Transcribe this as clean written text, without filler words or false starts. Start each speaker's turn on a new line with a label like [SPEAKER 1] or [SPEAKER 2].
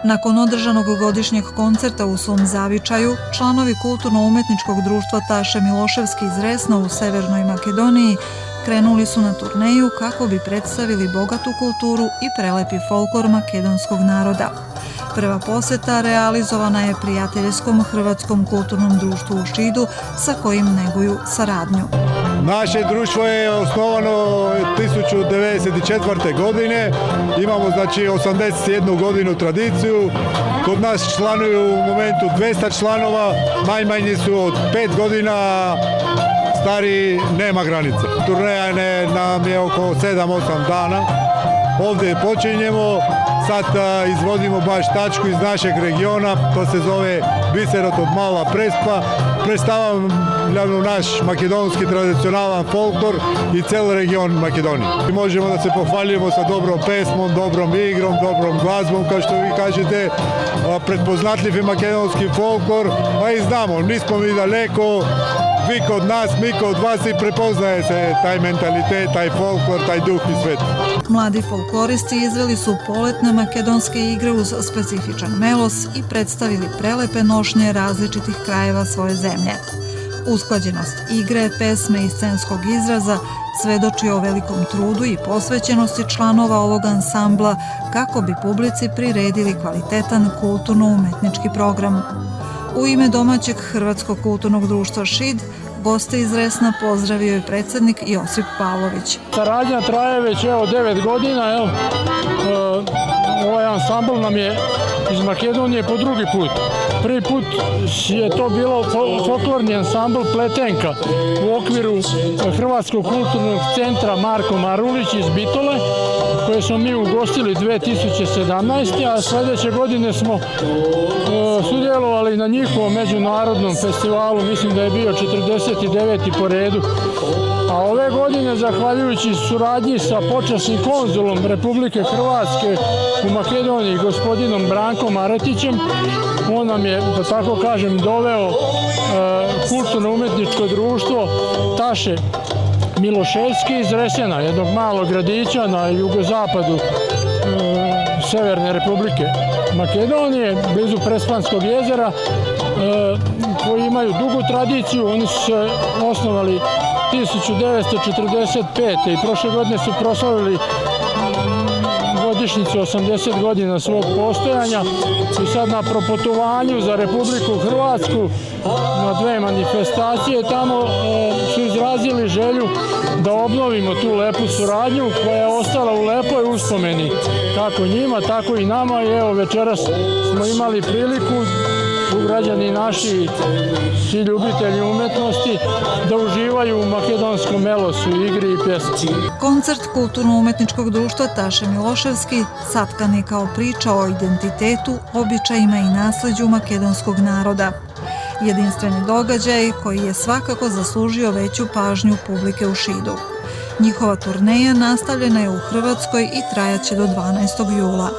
[SPEAKER 1] Nakon održanog godišnjeg koncerta u svom zavičaju, članovi Kulturno-umetničkog društva Taše Miloševski iz Resna u Severnoj Makedoniji krenuli su na turneju kako bi predstavili bogatu kulturu i prelepi folklor makedonskog naroda. Prva poseta realizovana je prijateljskom Hrvatskom kulturnom društvu u Šidu sa kojim neguju saradnju.
[SPEAKER 2] Naše društvo je osnovano 1994. godine. Imamo znači 81 godinu tradiciju. Kod nas članuju u momentu 200 članova, najmanji su od 5 godina, stari nema granice. Turneja nam je oko 7-8 dana. Ovdje počinjemo, sad izvodimo baš tačku iz našeg regiona, to se zove Biserot od Mala Prespa. Predstavljamo naš makedonski tradicionalan folklor i cijeli region Makedonije. Možemo da se pohvaljujemo sa dobrom pesmom, dobrom igrom, dobrom glazbom, kao što vi kažete, prepoznatljiv je makedonski folklor, a i znamo, nismo mi daleko, vi kod nas, mi kod vas i prepoznaje se taj mentalitet, taj folklor, taj duh i svet.
[SPEAKER 1] Mladi folkloristi izveli su poletne makedonske igre uz specifičan melos i predstavili prelepe nošnje različitih krajeva svoje zemlje. Usklađenost igre, pesme i scenskog izraza svedoči o velikom trudu i posvećenosti članova ovog ansambla kako bi publici priredili kvalitetan kulturno-umetnički program. U ime domaćeg Hrvatskog kulturnog društva Šid, goste iz Resna pozdravio je predsjednik Josip Pavlović.
[SPEAKER 3] Saradnja traje već 9 godina. Ovaj ansambl nam je iz Makedonije po drugi put. Prvi put je to bilo folklorni ansambl Pletenka u okviru Hrvatskog kulturnog centra Marko Marulić iz Bitole, koje smo mi ugostili 2017. a sljedeće godine smo sudjelovali na njihovom međunarodnom festivalu, mislim da je bio 49. po redu. A ove godine, zahvaljujući suradnji sa počasnim konzulom Republike Hrvatske u Makedoniji, gospodinom Brankom Aretićem, on nam je, da tako kažem, doveo kulturno-umetničko društvo Taše Miloševski iz Resena, jednog malog gradića na jugozapadu Severne Republike Makedonije, blizu Prespanskog jezera, koji imaju dugu tradiciju. Oni su se osnovali 1945. i prošle godine su proslavili godišnjicu 80 godina svog postojanja i sad na proputovanju za Republiku Hrvatsku na 2 manifestacije tamo su izrazili želju da obnovimo tu lepu suradnju koja je ostala u lepoj uspomeni kako njima, tako i nama. I evo, večeras smo imali priliku, građani naši, svi ljubitelji umetnosti, da uživaju u makedonskom melosu, igri i pjesmi.
[SPEAKER 1] Koncert Kulturno-umetničkog društva Taše Miloševski satkan je kao priča o identitetu, običajima i nasleđu makedonskog naroda. Jedinstveni događaj koji je svakako zaslužio veću pažnju publike u Šidu. Njihova turneja nastavljena je u Hrvatskoj i trajaće do 12. jula.